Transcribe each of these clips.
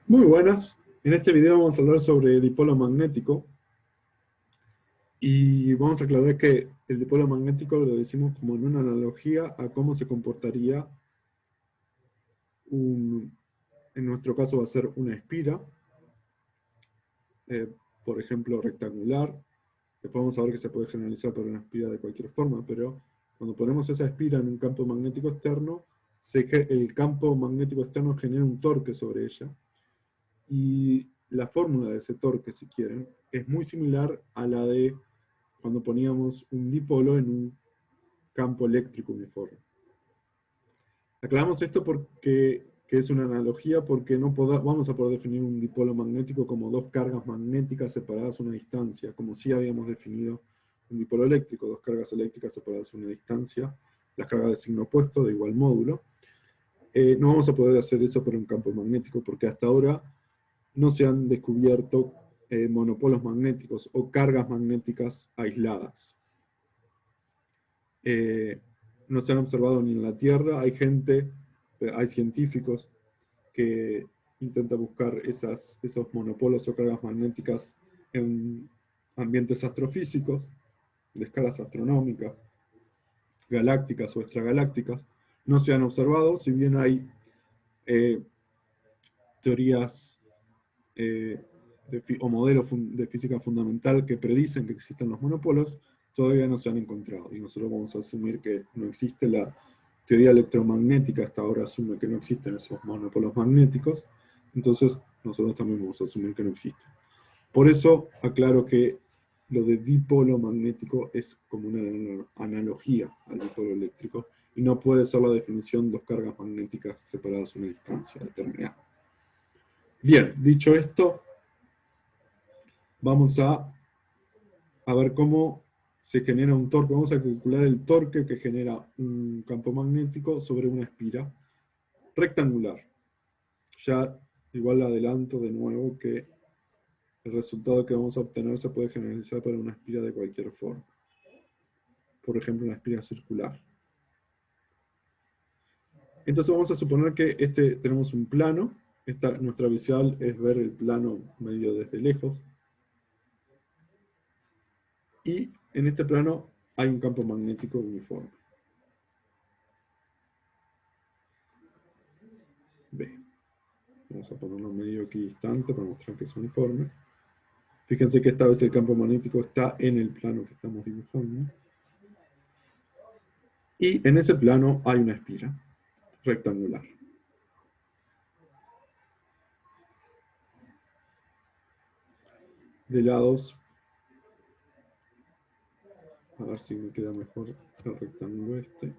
Muy buenas. En este video vamos a hablar sobre dipolo magnético y vamos a aclarar que el dipolo magnético lo decimos como en una analogía a cómo se comportaría en nuestro caso va a ser una espira, eh, por ejemplo rectangular. Después vamos a ver que se puede generalizar para una espira de cualquier forma, pero cuando ponemos esa espira en un campo magnético externo, el campo magnético externo genera un torque sobre ella. Y la fórmula de ese torque, si quieren, es muy similar a la de cuando poníamos un dipolo en un campo eléctrico uniforme. Aclaramos esto porque que es una analogía, porque vamos a poder definir un dipolo magnético como dos cargas magnéticas separadas a una distancia, como si habíamos definido un dipolo eléctrico, dos cargas eléctricas separadas a una distancia, las cargas de signo opuesto de igual módulo. No vamos a poder hacer eso por un campo magnético, porque hasta ahora no se han descubierto monopolos magnéticos o cargas magnéticas aisladas. No se han observado ni en la Tierra. Hay científicos que intentan buscar esos monopolos o cargas magnéticas en ambientes astrofísicos, de escalas astronómicas, galácticas o extragalácticas. No se han observado, si bien hay eh, teorías o modelos de física fundamental que predicen que existen los monopolos, todavía no se han encontrado. Y nosotros vamos a asumir que no existe. La teoría electromagnética hasta ahora asume que no existen esos monopolos magnéticos, entonces nosotros también vamos a asumir que no existen. Por eso aclaro que lo de dipolo magnético es como una analogía al dipolo eléctrico y no puede ser la definición dos cargas magnéticas separadas a una distancia determinada. Bien, dicho esto, vamos a ver cómo se genera un torque. Vamos a calcular el torque que genera un campo magnético sobre una espira rectangular. Ya igual adelanto de nuevo que el resultado que vamos a obtener se puede generalizar para una espira de cualquier forma. Por ejemplo, una espira circular. Entonces vamos a suponer que tenemos un plano. Nuestra visual es ver el plano medio desde lejos. Y en este plano hay un campo magnético uniforme. B. Vamos a ponerlo medio equidistante para mostrar que es uniforme. Fíjense que esta vez el campo magnético está en el plano que estamos dibujando. Y en ese plano hay una espira rectangular. De lados, a ver si me queda mejor el rectángulo este.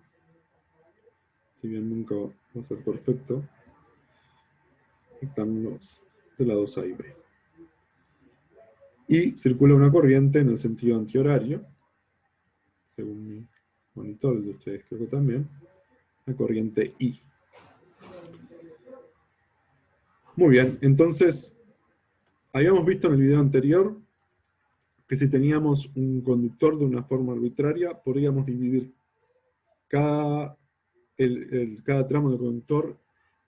Si bien nunca va a ser perfecto. Rectángulos de lados A y B. Y circula una corriente en el sentido antihorario, según mi monitor, el de ustedes creo que también, la corriente I. Muy bien, entonces, habíamos visto en el video anterior que si teníamos un conductor de una forma arbitraria, podríamos dividir cada tramo del conductor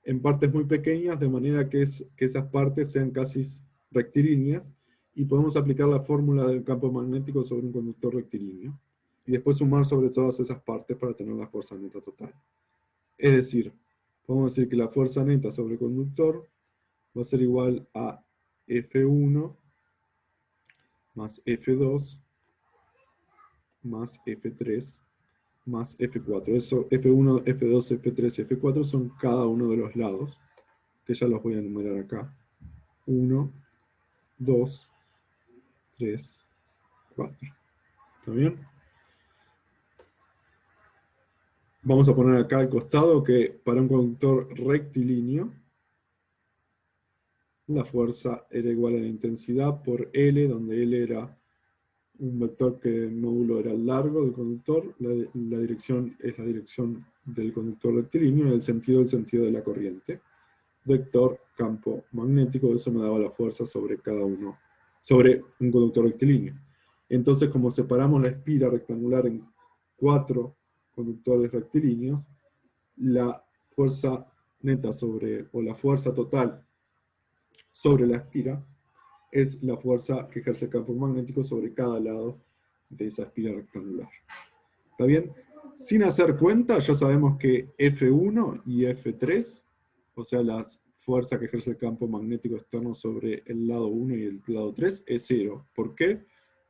en partes muy pequeñas, de manera que esas partes sean casi rectilíneas, y podemos aplicar la fórmula del campo magnético sobre un conductor rectilíneo, y después sumar sobre todas esas partes para tener la fuerza neta total. Es decir, podemos decir que la fuerza neta sobre el conductor va a ser igual a F1 más F2 más F3 más F4. Eso, F1, F2, F3 y F4 son cada uno de los lados, que ya los voy a enumerar acá. 1, 2, 3, 4. ¿Está bien? Vamos a poner acá al costado que para un conductor rectilíneo, la fuerza era igual a la intensidad por L, donde L era un vector que el módulo era el largo del conductor, la dirección es la dirección del conductor rectilíneo, y el sentido de la corriente. Vector campo magnético, eso me daba la fuerza sobre cada uno, sobre un conductor rectilíneo. Entonces, como separamos la espira rectangular en 4 conductores rectilíneos, la fuerza neta o la fuerza total sobre la espira es la fuerza que ejerce el campo magnético sobre cada lado de esa espira rectangular. ¿Está bien? Sin hacer cuenta, ya sabemos que F1 y F3, o sea, la fuerza que ejerce el campo magnético externo sobre el lado 1 y el lado 3, es cero. ¿Por qué?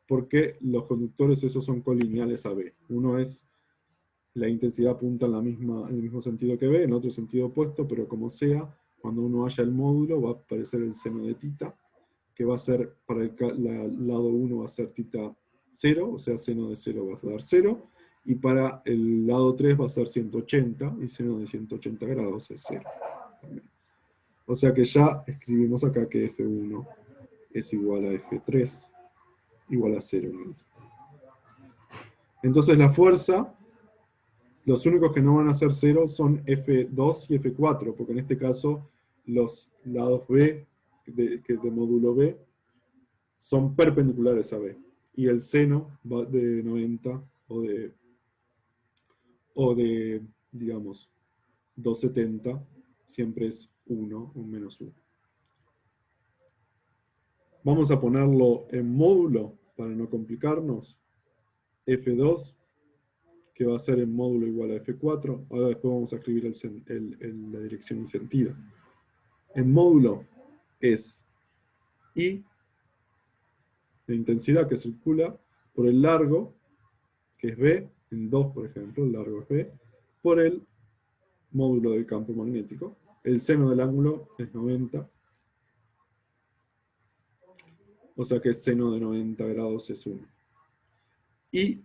Porque los conductores esos son colineales a B. Uno es la intensidad apunta en el mismo sentido que B, en otro sentido opuesto, pero como sea, cuando uno haya el módulo va a aparecer el seno de tita, que va a ser, para el lado 1 va a ser tita 0, o sea, seno de 0 va a dar 0, y para el lado 3 va a ser 180, y seno de 180 grados es 0. O sea que ya escribimos acá que F1 es igual a F3, igual a 0. Entonces la fuerza, los únicos que no van a ser 0 son F2 y F4, porque en este caso los lados B de módulo B son perpendiculares a B. Y el seno va de 90 o de digamos, 270, siempre es 1 o menos 1. Vamos a ponerlo en módulo para no complicarnos. F2, que va a ser en módulo igual a F4. Ahora después vamos a escribir la dirección en sentido. En módulo es I, la intensidad que circula, por el largo, que es B, en 2 por ejemplo, el largo es B, por el módulo del campo magnético. El seno del ángulo es 90, o sea que el seno de 90 grados es 1. Y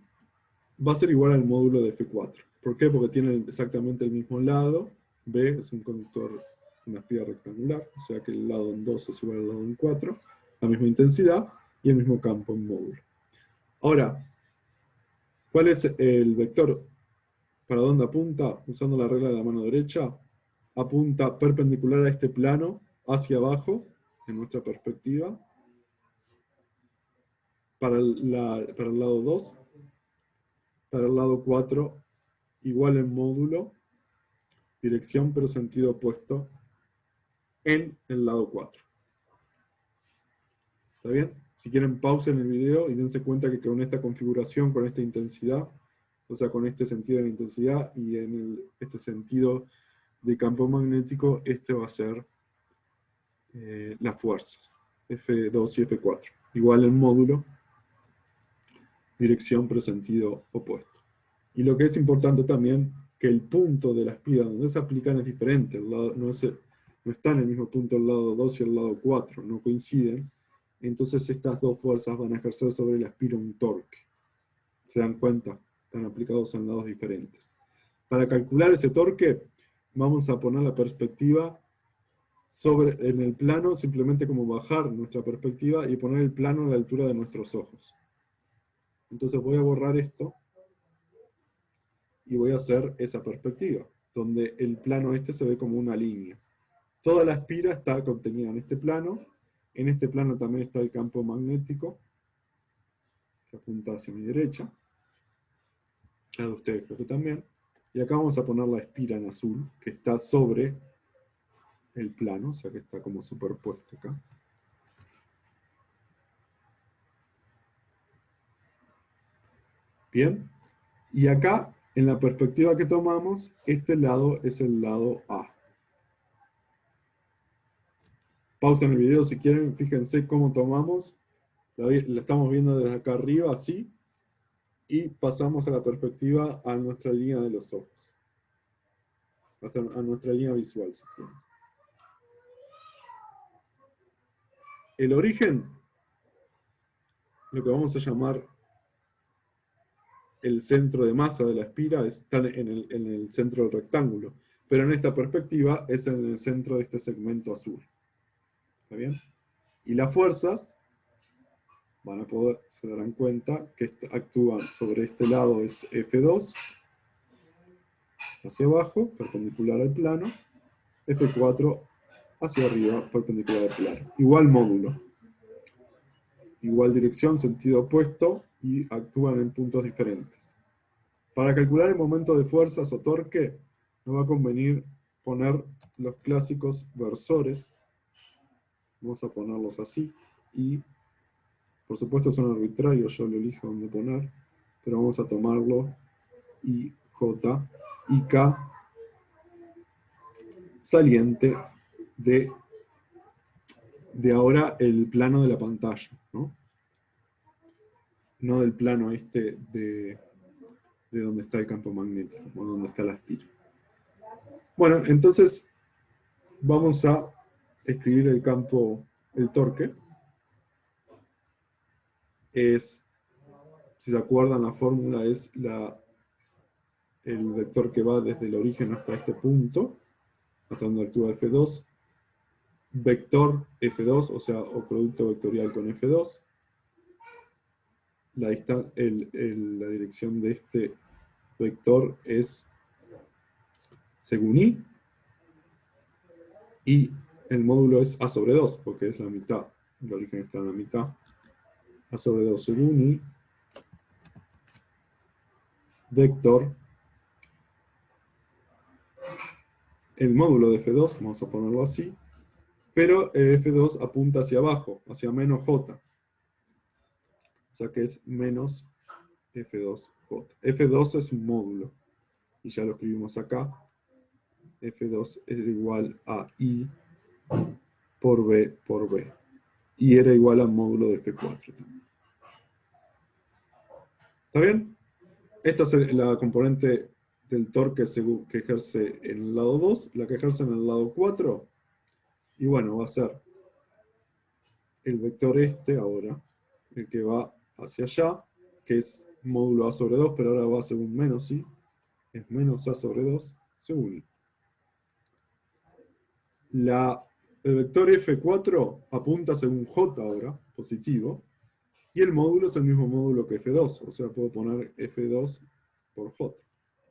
va a ser igual al módulo de F4. ¿Por qué? Porque tiene exactamente el mismo lado. B es un conductor, una espira rectangular, o sea que el lado en 2 es igual al lado en 4, la misma intensidad y el mismo campo en módulo. Ahora, ¿cuál es el vector? ¿Para dónde apunta? Usando la regla de la mano derecha, apunta perpendicular a este plano, hacia abajo, en nuestra perspectiva, para el lado 2, para el lado 4, igual en módulo, dirección pero sentido opuesto, en el lado 4. ¿Está bien? Si quieren, pausen el video y dense cuenta que con esta configuración, con esta intensidad, o sea, con este sentido de la intensidad y en este sentido de campo magnético, este va a ser las fuerzas, F2 y F4. Igual en módulo, dirección pero sentido opuesto. Y lo que es importante también, que el punto de la espira donde se aplican es diferente. No está en el mismo punto el lado 2 y el lado 4, no coinciden. Entonces estas dos fuerzas van a ejercer sobre la espira un torque. ¿Se dan cuenta? Están aplicados en lados diferentes. Para calcular ese torque, vamos a poner la perspectiva en el plano, simplemente como bajar nuestra perspectiva y poner el plano a la altura de nuestros ojos. Entonces voy a borrar esto y voy a hacer esa perspectiva, donde el plano este se ve como una línea. Toda la espira está contenida en este plano. En este plano también está el campo magnético, que apunta hacia mi derecha. La de ustedes creo que también. Y acá vamos a poner la espira en azul, que está sobre el plano, o sea que está como superpuesto acá. Bien. Y acá, en la perspectiva que tomamos, este lado es el lado A. Pausen el video si quieren, fíjense cómo tomamos. La estamos viendo desde acá arriba, así. Y pasamos a la perspectiva a nuestra línea de los ojos. A nuestra línea visual, si quieren. El origen, lo que vamos a llamar el centro de masa de la espira, está en el centro del rectángulo. Pero en esta perspectiva es en el centro de este segmento azul. ¿Está bien? Y las fuerzas se darán cuenta que actúan sobre este lado es F2, hacia abajo, perpendicular al plano, F4 hacia arriba, perpendicular al plano. Igual módulo, igual dirección, sentido opuesto, y actúan en puntos diferentes. Para calcular el momento de fuerzas o torque, nos va a convenir poner los clásicos versores Vamos a ponerlos así. Y, por supuesto, son arbitrarios, yo lo elijo dónde poner. Pero vamos a tomarlo I, J, y K saliente de ahora el plano de la pantalla, ¿no? No del plano este de donde está el campo magnético, o donde está la espira. Bueno, entonces vamos a escribir el campo, el torque. Es, si se acuerdan, la fórmula es el vector que va desde el origen hasta este punto, hasta donde actúa F2, vector F2, o sea, o producto vectorial con F2, la dirección de este vector es según y el módulo es A sobre 2, porque es la mitad, el origen está en la mitad, A sobre 2 según vector, el módulo de F2, vamos a ponerlo así, pero F2 apunta hacia abajo, hacia menos J, o sea que es menos F2J. F2 es un módulo, y ya lo escribimos acá, F2 es igual a I por B, y era igual al módulo de F4 también. ¿Está bien? Esta es la componente del torque que ejerce en el lado 2, la que ejerce en el lado 4, y bueno, va a ser el vector este ahora, el que va hacia allá, que es módulo A sobre 2, pero ahora va según menos I, es menos A sobre 2, según I. El vector F4 apunta según J ahora, positivo, y el módulo es el mismo módulo que F2, o sea, puedo poner F2 por J.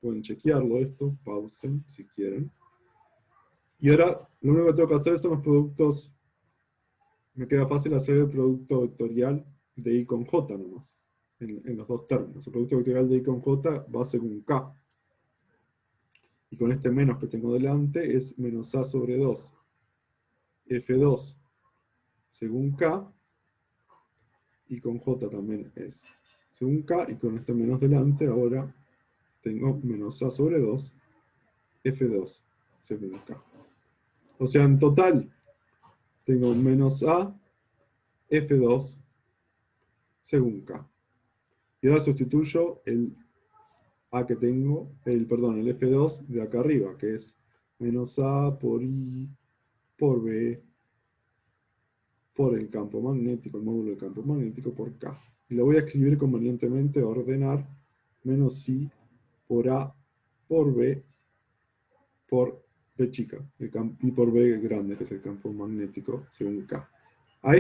Pueden chequearlo esto, pausen si quieren. Y ahora lo único que tengo que hacer son los productos, me queda fácil hacer el producto vectorial de I con J nomás, en los dos términos. El producto vectorial de I con J va según K. Y con este menos que tengo delante es menos A sobre 2, F2 según K, y con J también es según K, y con este menos delante ahora tengo menos A sobre 2, F2 según K. O sea, en total tengo menos A, F2 según K. Y ahora sustituyo el A que tengo, perdón, el F2 de acá arriba, que es menos A por I por B por el campo magnético, el módulo del campo magnético por K. Y lo voy a escribir convenientemente, ordenar menos I por A por B por B chica, y por B grande, que es el campo magnético según K. A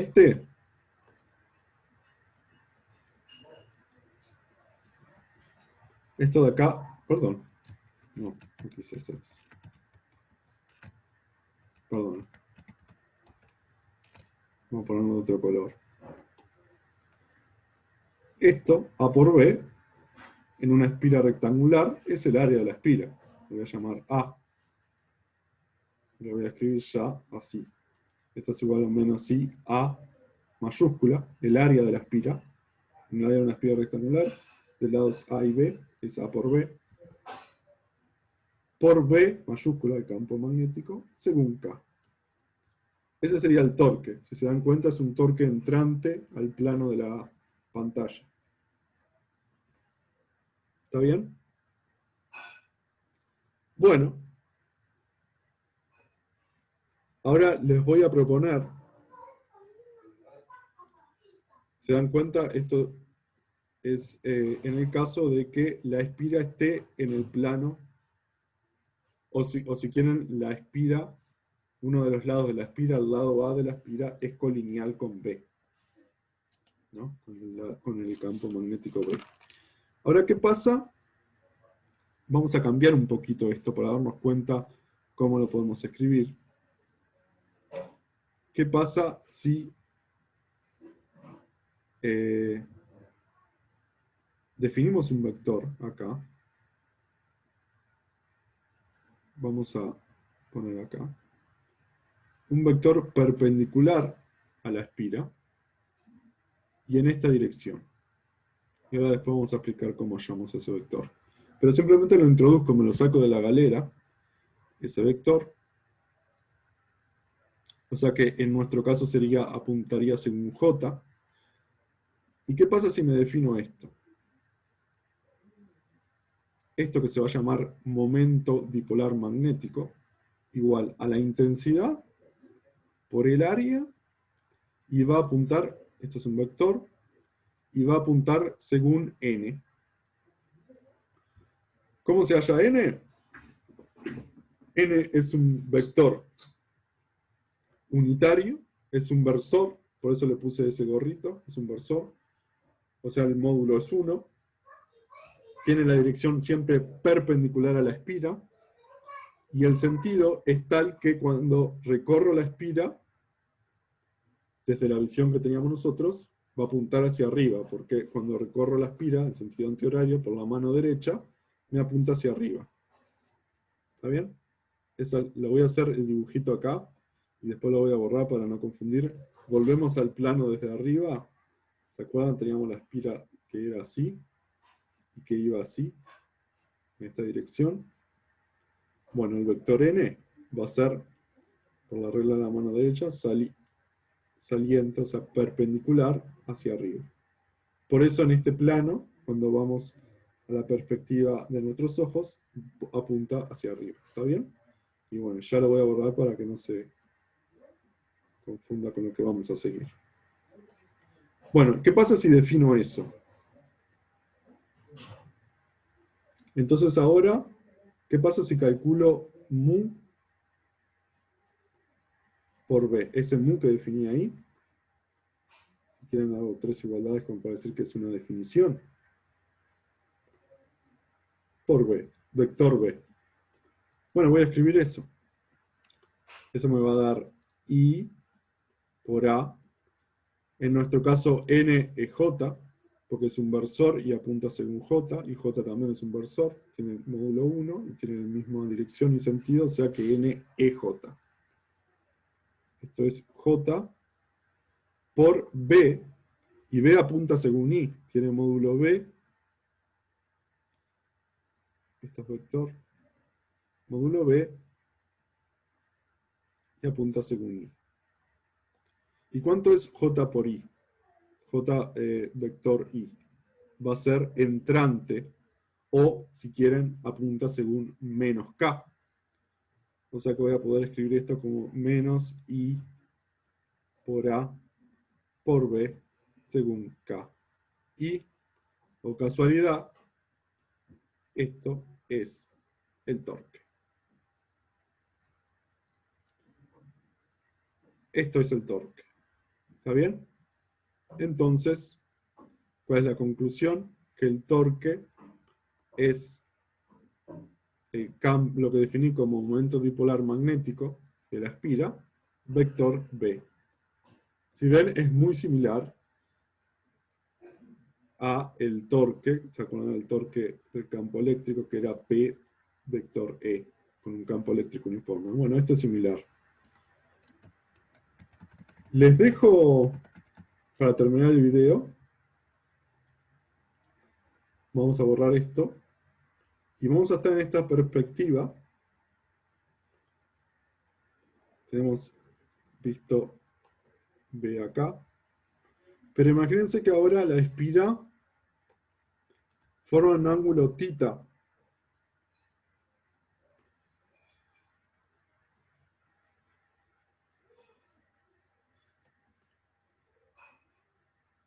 esto de acá, perdón, no, no quise hacer eso. Perdón. Vamos a ponerlo de otro color. Esto, A por B, en una espira rectangular, es el área de la espira. Lo voy a llamar A. Lo voy a escribir ya así. Esto es igual a menos I, A mayúscula, el área de la espira. En el área de una espira rectangular, de lados A y B, es A por B mayúscula, el campo magnético, según K. Ese sería el torque. Si se dan cuenta, es un torque entrante al plano de la pantalla. ¿Está bien? Bueno, ahora les voy a proponer, ¿se dan cuenta? Esto es en el caso de que la espira esté en el plano, o si quieren, la espira, uno de los lados de la espira, el lado A de la espira, es colineal con B, ¿no? Con el campo magnético B. Ahora, ¿qué pasa? Vamos a cambiar un poquito esto para darnos cuenta cómo lo podemos escribir. ¿Qué pasa si eh, definimos un vector acá? Vamos a poner acá. un vector perpendicular a la espira y en esta dirección. Y ahora después vamos a explicar cómo llamamos ese vector. Pero simplemente lo introduzco, me lo saco de la galera, ese vector. O sea que en nuestro caso sería, apuntaría según J. ¿Y qué pasa si me defino esto? Esto que se va a llamar momento dipolar magnético, igual a la intensidad por el área, y va a apuntar, esto es un vector, y va a apuntar según n. ¿Cómo se halla n? N es un vector unitario, es un versor, por eso le puse ese gorrito, es un versor, o sea, el módulo es 1, tiene la dirección siempre perpendicular a la espira, y el sentido es tal que cuando recorro la espira, desde la visión que teníamos nosotros, va a apuntar hacia arriba, porque cuando recorro la espira, en sentido antihorario, por la mano derecha, me apunta hacia arriba. ¿Está bien? Lo voy a hacer el dibujito acá, y después lo voy a borrar para no confundir. Volvemos al plano desde arriba. ¿Se acuerdan? Teníamos la espira que era así, y que iba así, en esta dirección. Bueno, el vector n va a ser, por la regla de la mano derecha, saliente, o sea, perpendicular hacia arriba. Por eso en este plano, cuando vamos a la perspectiva de nuestros ojos, apunta hacia arriba. ¿Está bien? Y bueno, ya lo voy a borrar para que no se confunda con lo que vamos a seguir. Bueno, ¿qué pasa si defino eso? Entonces ahora, ¿qué pasa si calculo mu por b? Ese mu que definí ahí, si quieren hago tres igualdades como para decir que es una definición, por b, vector b. Bueno, voy a escribir eso. Eso me va a dar I por A. En nuestro caso, N es J, porque es un versor y apunta según J, y J también es un versor, tiene módulo 1 y tiene la misma dirección y sentido, o sea que N es J. Esto es J por B, y B apunta según I, tiene módulo B, esto es vector, módulo B, y apunta según I. ¿Y cuánto es J por I? J vector I. Va a ser entrante, o si quieren, apunta según menos K. O sea que voy a poder escribir esto como menos I por A por B según K. Y, por casualidad, esto es el torque. Esto es el torque. ¿Está bien? Entonces, ¿cuál es la conclusión? Que el torque es lo que definí como momento dipolar magnético de la espira, vector B. Si ven, es muy similar a el torque, ¿se acuerdan del torque del campo eléctrico? Que era P vector E, con un campo eléctrico uniforme. Bueno, esto es similar. Les dejo, para terminar el video, vamos a borrar esto, y vamos a estar en esta perspectiva. Tenemos visto B acá, pero imagínense que ahora la espira forma un ángulo θ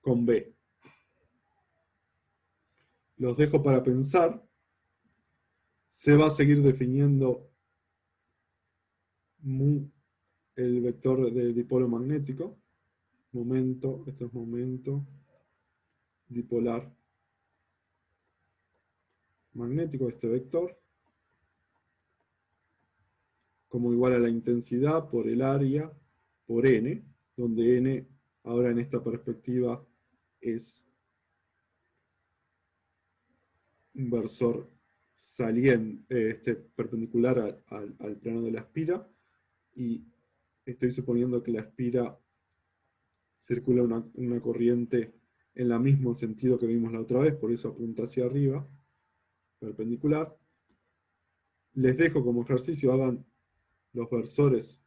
con B. Los dejo para pensar. Se va a seguir definiendo mu, el vector de dipolo magnético. Momento, esto es momento dipolar magnético, este vector, como igual a la intensidad por el área por n, donde n ahora en esta perspectiva es un versor saliente, perpendicular al plano de la espira, y estoy suponiendo que la espira circula una corriente en el mismo sentido que vimos la otra vez, por eso apunta hacia arriba, perpendicular. Les dejo como ejercicio, hagan los versores,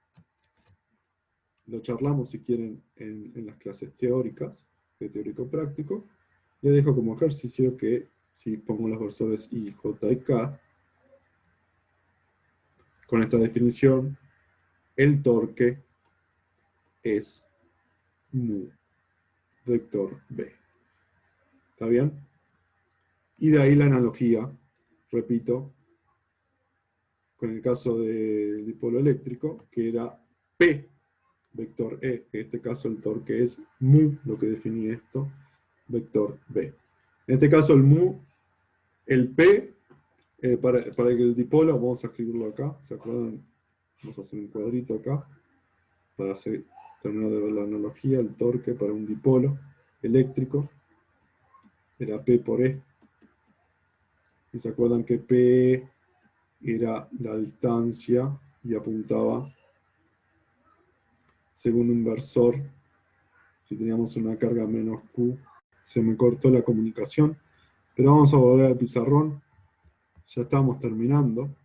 lo charlamos si quieren en las clases teóricas, de teórico práctico. Les dejo como ejercicio que si pongo los versores I, J y K, con esta definición, el torque es mu vector B. ¿Está bien? Y de ahí la analogía, repito, con el caso del dipolo eléctrico, que era P vector E, que en este caso el torque es mu, lo que definía esto, vector B. En este caso el mu, el P, para el dipolo, vamos a escribirlo acá, ¿se acuerdan? Vamos a hacer un cuadrito acá, para terminar de ver la analogía, el torque para un dipolo eléctrico, era P por E. Y se acuerdan que P era la distancia y apuntaba según un versor. Si teníamos una carga menos Q, se me cortó la comunicación. Pero vamos a volver al pizarrón. Ya estamos terminando.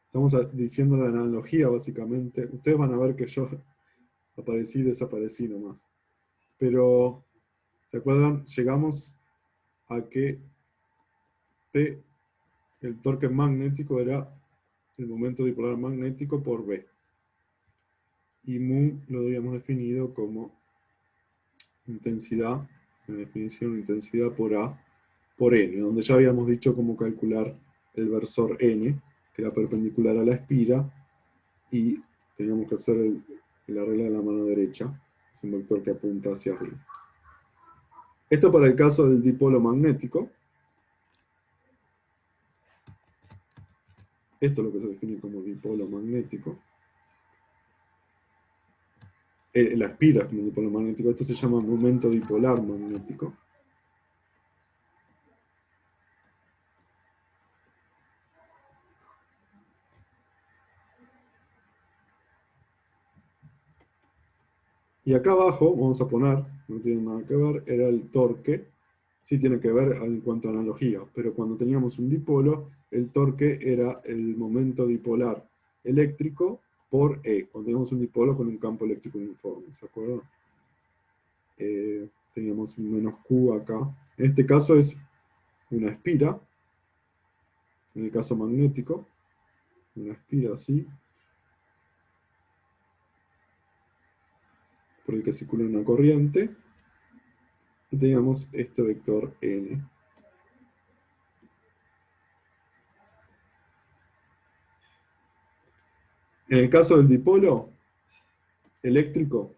Estamos diciendo la analogía, básicamente. Ustedes van a ver que yo aparecí y desaparecí nomás. Pero, ¿se acuerdan? Llegamos a que T, el torque magnético, era el momento dipolar magnético por B. Y mu lo habíamos definido como intensidad, en definición, intensidad por A por N, donde ya habíamos dicho cómo calcular el versor N, que era perpendicular a la espira, y teníamos que hacer la regla de la mano derecha, es un vector que apunta hacia arriba. Esto para el caso del dipolo magnético. Esto es lo que se define como dipolo magnético. La espira es como dipolo magnético. Esto se llama momento dipolar magnético. Y acá abajo, vamos a poner, no tiene nada que ver, era el torque. Sí tiene que ver en cuanto a analogía, pero cuando teníamos un dipolo, el torque era el momento dipolar eléctrico por E. Cuando teníamos un dipolo con un campo eléctrico uniforme, ¿se acuerdan? Teníamos un menos Q acá. En este caso es una espira, en el caso magnético, una espira así, por el que circula una corriente, y teníamos este vector N. En el caso del dipolo eléctrico,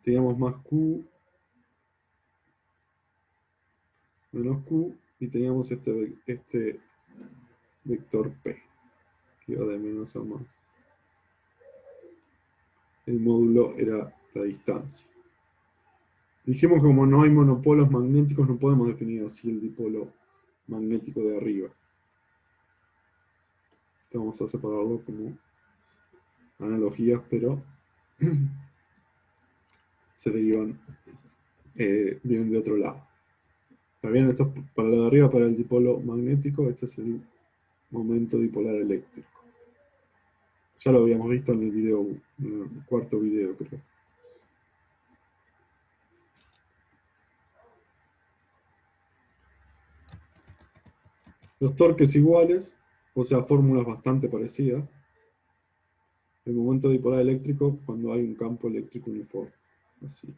teníamos más Q, menos Q, y teníamos este vector P, que iba de menos a más. El módulo era la distancia. Dijimos que como no hay monopolos magnéticos, no podemos definir así el dipolo magnético de arriba. Entonces vamos a separarlo como analogías, pero se derivan, vienen de otro lado. ¿Está bien? Esto es para lo de arriba, para el dipolo magnético, este es el momento dipolar eléctrico. Ya lo habíamos visto en el video, en el cuarto video, creo. Los torques iguales, o sea, fórmulas bastante parecidas. El momento dipolar eléctrico cuando hay un campo eléctrico uniforme. Así.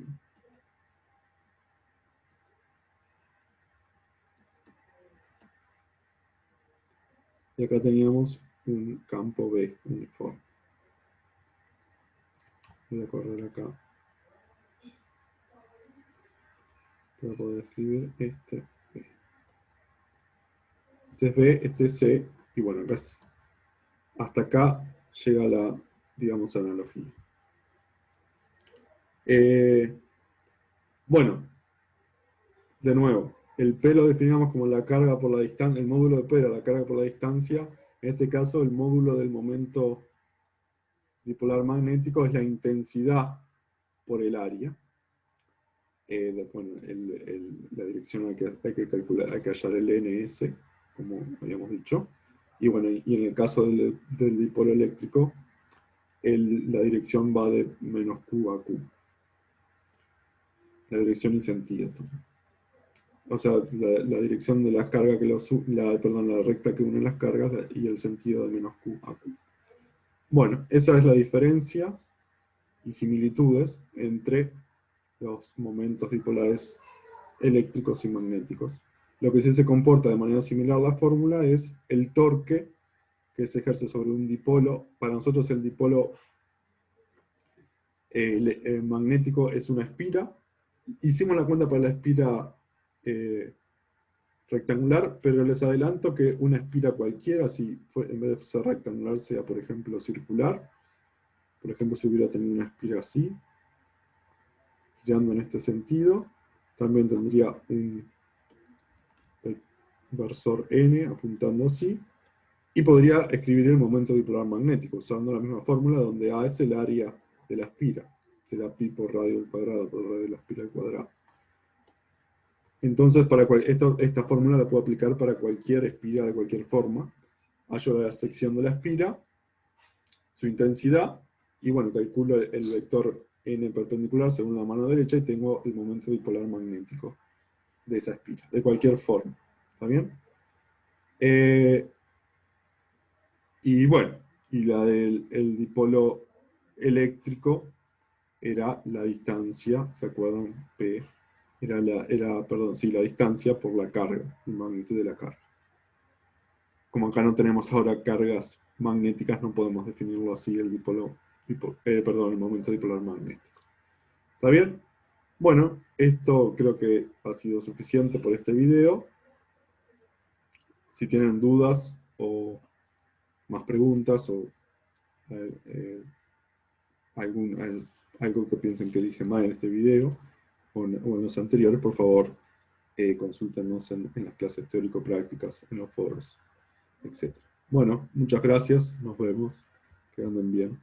Y acá teníamos un campo B uniforme. Voy a correr acá para poder escribir este B. Este es B, este es C, y bueno, acá hasta acá llega la, digamos, analogía. Bueno, de nuevo, el P lo definimos como la carga por la distancia, el módulo de P era la carga por la distancia, en este caso el módulo del momento dipolar magnético es la intensidad por el área. Bueno, la dirección hay que calcular, hay que hallar el ns, como habíamos dicho. Y bueno, y en el caso del dipolo eléctrico, la dirección va de menos Q a Q. La dirección y sentido también. O sea, la dirección de las cargas perdón, la recta que une las cargas y el sentido de menos Q a Q. Bueno, esa es la diferencia y similitudes entre los momentos dipolares eléctricos y magnéticos. Lo que sí se comporta de manera similar a la fórmula es el torque que se ejerce sobre un dipolo. Para nosotros el dipolo magnético es una espira. Hicimos la cuenta para la espira rectangular, pero les adelanto que una espira cualquiera, si en vez de ser rectangular, sea por ejemplo circular. Por ejemplo, si hubiera tenido una espira así, girando en este sentido, también tendría un versor n apuntando así, y podría escribir el momento dipolar magnético usando la misma fórmula donde A es el área de la espira, será pi por radio al cuadrado por radio de la espira al cuadrado. Entonces, esta fórmula la puedo aplicar para cualquier espira de cualquier forma. Hallo la sección de la espira, su intensidad, y bueno, calculo el vector n perpendicular según la mano derecha y tengo el momento dipolar magnético de esa espira, de cualquier forma. ¿Está bien? Y bueno, y la del el dipolo eléctrico era la distancia, ¿se acuerdan? P. Perdón, sí, la distancia por la carga, la magnitud de la carga. Como acá no tenemos ahora cargas magnéticas, no podemos definirlo así, perdón, el momento dipolar magnético. ¿Está bien? Bueno, esto creo que ha sido suficiente por este video. Si tienen dudas o más preguntas o eh, algo que piensen que dije mal en este video o en los anteriores, por favor, consúltenos en las clases teórico-prácticas, en los foros, etc. Bueno, muchas gracias, nos vemos, que anden bien.